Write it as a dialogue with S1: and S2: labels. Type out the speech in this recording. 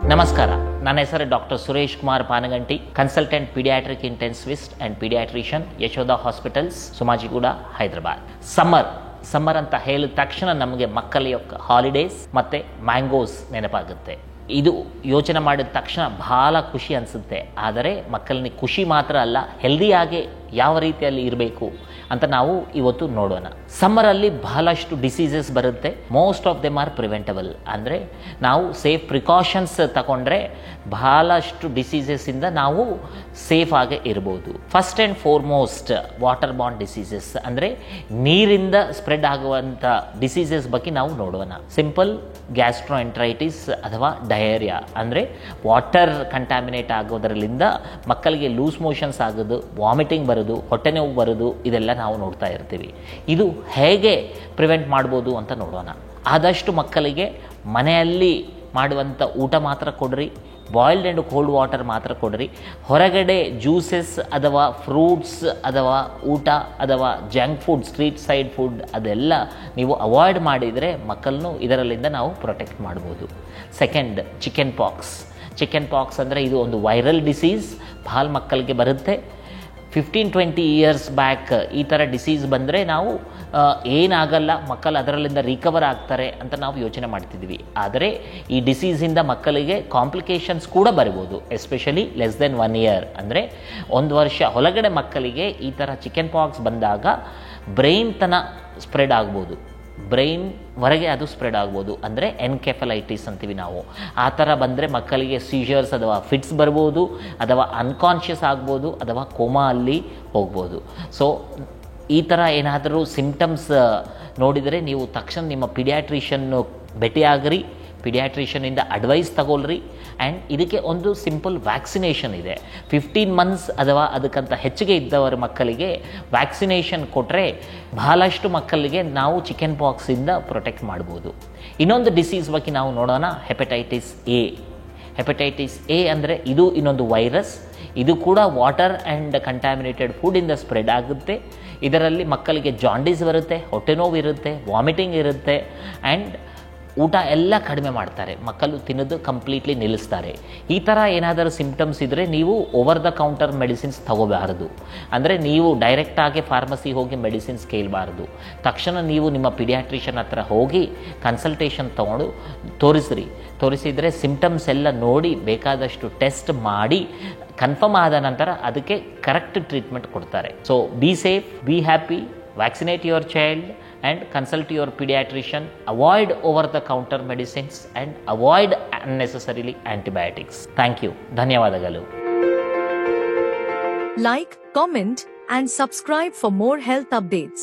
S1: ನಮಸ್ಕಾರ, ನನ್ನ ಹೆಸರು doctor Suresh Kumar Panaganti, consultant paediatric intensivist and paediatrician, Yashoda Hospitals, Somajiguda, Hyderabad. Summer ಅಂತ ಹೇಳಿದ ತಕ್ಷಣ ನಮಗೆ ಮಕ್ಕಳ ಹಾಲಿಡೇಸ್ ಮತ್ತು ಮ್ಯಾಂಗೋಸ್ ನೆನಪಾಗುತ್ತೆ. ಇದು ಯೋಚನೆ ಮಾಡಿದ ತಕ್ಷಣ ಬಹಳ ಖುಷಿ ಅನಿಸುತ್ತೆ. ಆದರೆ ಮಕ್ಕಳನ್ನ ಖುಷಿ ಮಾತ್ರ ಅಲ್ಲ, ಹೆಲ್ದಿಯಾಗಿ ಯಾವ ರೀತಿಯಲ್ಲಿ ಇರಬೇಕು ಅಂತ ನಾವು ಇವತ್ತು ನೋಡೋಣ. ಸಮ್ಮರಲ್ಲಿ ಬಹಳಷ್ಟು ಡಿಸೀಸಸ್ ಬರುತ್ತೆ. Most of them are preventable. ಅಂದರೆ ನಾವು ಸೇಫ್ ಪ್ರಿಕಾಷನ್ಸ್ ತಗೊಂಡ್ರೆ ಬಹಳಷ್ಟು ಡಿಸೀಸಸ್ಸಿಂದ ನಾವು ಸೇಫ್ ಆಗಿ ಇರ್ಬೋದು. First and foremost water Born diseases, ಅಂದರೆ ನೀರಿಂದ ಸ್ಪ್ರೆಡ್ ಆಗುವಂಥ ಡಿಸೀಸಸ್ ಬಗ್ಗೆ ನಾವು ನೋಡೋಣ. ಸಿಂಪಲ್ ಗ್ಯಾಸ್ಟ್ರೋಎಂಟ್ರೈಟಿಸ್ ಅಥವಾ ಡಯೇರಿಯಾ, ಅಂದರೆ ವಾಟರ್ ಕಂಟ್ಯಾಮಿನೇಟ್ ಆಗೋದರಲ್ಲಿಂದ ಮಕ್ಕಳಿಗೆ ಲೂಸ್ ಮೋಷನ್ಸ್ ಆಗೋದು, ವಾಮಿಟಿಂಗ್ ಬರೋದು, ಹೊಟ್ಟೆ ನೋವು ಬರೋದು, ಇದೆಲ್ಲ ನಾವು ನೋಡ್ತಾ ಇರ್ತೀವಿ. ಇದು ಹೇಗೆ ಪ್ರಿವೆಂಟ್ ಮಾಡ್ಬೋದು ಅಂತ ನೋಡೋಣ. ಆದಷ್ಟು ಮಕ್ಕಳಿಗೆ ಮನೆಯಲ್ಲಿ ಮಾಡುವಂಥ ಊಟ ಮಾತ್ರ ಕೊಡ್ರಿ, ಬಾಯ್ಲ್ಡ್ ಆ್ಯಂಡ್ ಕೋಲ್ಡ್ ವಾಟರ್ ಮಾತ್ರ ಕೊಡ್ರಿ. ಹೊರಗಡೆ ಜ್ಯೂಸಸ್ ಅಥವಾ ಫ್ರೂಟ್ಸ್ ಅಥವಾ ಊಟ ಅಥವಾ junk food, street side food ಅದೆಲ್ಲ ನೀವು ಅವಾಯ್ಡ್ ಮಾಡಿದರೆ ಮಕ್ಕಳನ್ನು ಇದರಲ್ಲಿಂದ ನಾವು ಪ್ರೊಟೆಕ್ಟ್ ಮಾಡ್ಬೋದು. ಸೆಕೆಂಡ್, ಚಿಕನ್ ಪಾಕ್ಸ್ ಅಂದರೆ ಇದು ಒಂದು ವೈರಲ್ ಡಿಸೀಸ್, ಭಾಳ ಮಕ್ಕಳಿಗೆ ಬರುತ್ತೆ. 15-20 ಇಯರ್ಸ್ ಬ್ಯಾಕ್ ಈ ಥರ ಡಿಸೀಸ್ ಬಂದರೆ ನಾವು ಏನಾಗಲ್ಲ, ಮಕ್ಕಳು ಅದರಲ್ಲಿಂದ ರಿಕವರ್ ಆಗ್ತಾರೆ ಅಂತ ನಾವು ಯೋಚನೆ ಮಾಡ್ತಿದ್ವಿ. ಆದರೆ ಈ ಡಿಸೀಸಿಂದ ಮಕ್ಕಳಿಗೆ ಕಾಂಪ್ಲಿಕೇಶನ್ಸ್ ಕೂಡ ಬರ್ಬೋದು, ಎಸ್ಪೆಷಲಿ ಲೆಸ್ ದೆನ್ 1 ಇಯರ್, ಅಂದರೆ 1 ವರ್ಷ ಒಳಗಡೆ ಮಕ್ಕಳಿಗೆ ಈ ಥರ ಚಿಕನ್ ಪಾಕ್ಸ್ ಬಂದಾಗ ಬ್ರೈನ್ ಸ್ಪ್ರೆಡ್ ಆಗ್ಬೋದು, ಬ್ರೈನ್ ಹೊರಗೆ ಅದು ಸ್ಪ್ರೆಡ್ ಆಗ್ಬೋದು. ಅಂದರೆ ಎನ್ಕೆಫಲೈಟಿಸ್ ಅಂತೀವಿ ನಾವು. ಆ ಥರ ಬಂದರೆ ಮಕ್ಕಳಿಗೆ ಸೀಜರ್ಸ್ ಅಥವಾ ಫಿಟ್ಸ್ ಬರ್ಬೋದು, ಅಥವಾ ಅನ್ಕಾನ್ಷಿಯಸ್ ಆಗ್ಬೋದು, ಅಥವಾ ಕೋಮಾ ಅಲ್ಲಿ ಹೋಗ್ಬೋದು. ಸೊ ಈ ಥರ ಏನಾದರೂ ಸಿಂಪ್ಟಮ್ಸ್ ನೋಡಿದರೆ ನೀವು ತಕ್ಷಣ ನಿಮ್ಮ ಪೀಡಿಯಾಟ್ರಿಷನ್ನು ಭೇಟಿಯಾಗ್ರಿ, ಪೀಡಿಯಾಟ್ರಿಷನಿಂದ ಅಡ್ವೈಸ್ ತಗೊಳ್ರಿ. ಆ್ಯಂಡ್ ಇದಕ್ಕೆ ಒಂದು ಸಿಂಪಲ್ ವ್ಯಾಕ್ಸಿನೇಷನ್ ಇದೆ. 15 ಮಂತ್ಸ್ ಅಥವಾ ಅದಕ್ಕಿಂತ ಹೆಚ್ಚಿಗೆ ಇದ್ದವರ ಮಕ್ಕಳಿಗೆ ವ್ಯಾಕ್ಸಿನೇಷನ್ ಕೊಟ್ಟರೆ ಬಹಳಷ್ಟು ಮಕ್ಕಳಿಗೆ ನಾವು ಚಿಕನ್ ಪಾಕ್ಸಿಂದ ಪ್ರೊಟೆಕ್ಟ್ ಮಾಡ್ಬೋದು. ಇನ್ನೊಂದು ಡಿಸೀಸ್ ಬಗ್ಗೆ ನಾವು ನೋಡೋಣ, ಹೆಪಟೈಟಿಸ್ ಎ ಅಂದರೆ ಇದು ಇನ್ನೊಂದು ವೈರಸ್. ಇದು ಕೂಡ ವಾಟರ್ ಆ್ಯಂಡ್ ಕಂಟ್ಯಾಮಿನೇಟೆಡ್ ಫುಡ್ಡಿಂದ ಸ್ಪ್ರೆಡ್ ಆಗುತ್ತೆ. ಇದರಲ್ಲಿ ಮಕ್ಕಳಿಗೆ ಜಾಂಡೀಸ್ ಬರುತ್ತೆ, ಹೊಟ್ಟೆ ನೋವು ಇರುತ್ತೆ, ವಾಮಿಟಿಂಗ್ ಇರುತ್ತೆ, ಆ್ಯಂಡ್ ಊಟ ಎಲ್ಲ ಕಡಿಮೆ ಮಾಡ್ತಾರೆ, ಮಕ್ಕಳು ತಿನ್ನೋದು ಕಂಪ್ಲೀಟ್ಲಿ ನಿಲ್ಲಿಸ್ತಾರೆ. ಈ ಥರ ಏನಾದರೂ ಸಿಂಪ್ಟಮ್ಸ್ ಇದ್ದರೆ ನೀವು ಓವರ್ ದ ಕೌಂಟರ್ ಮೆಡಿಸಿನ್ಸ್ ತಗೋಬಾರದು. ಅಂದರೆ ನೀವು ಡೈರೆಕ್ಟಾಗಿ ಫಾರ್ಮಸಿ ಹೋಗಿ ಮೆಡಿಸಿನ್ಸ್ ಕೇಳಬಾರ್ದು. ತಕ್ಷಣ ನೀವು ನಿಮ್ಮ ಪೀಡಿಯಾಟ್ರಿಷನ್ ಹತ್ರ ಹೋಗಿ ಕನ್ಸಲ್ಟೇಷನ್ ತೊಗೊಂಡು ತೋರಿಸಿದರೆ ಸಿಂಪ್ಟಮ್ಸ್ ಎಲ್ಲ ನೋಡಿ ಬೇಕಾದಷ್ಟು ಟೆಸ್ಟ್ ಮಾಡಿ ಕನ್ಫರ್ಮ್ ಆದ ನಂತರ ಅದಕ್ಕೆ ಕರೆಕ್ಟ್ ಟ್ರೀಟ್ಮೆಂಟ್ ಕೊಡ್ತಾರೆ. So be safe, be happy, vaccinate your child and consult your pediatrician. Avoid over-the-counter medicines and avoid unnecessarily antibiotics. Thank you. ಧನ್ಯವಾದಗಳು.
S2: Like, comment and subscribe for more health updates.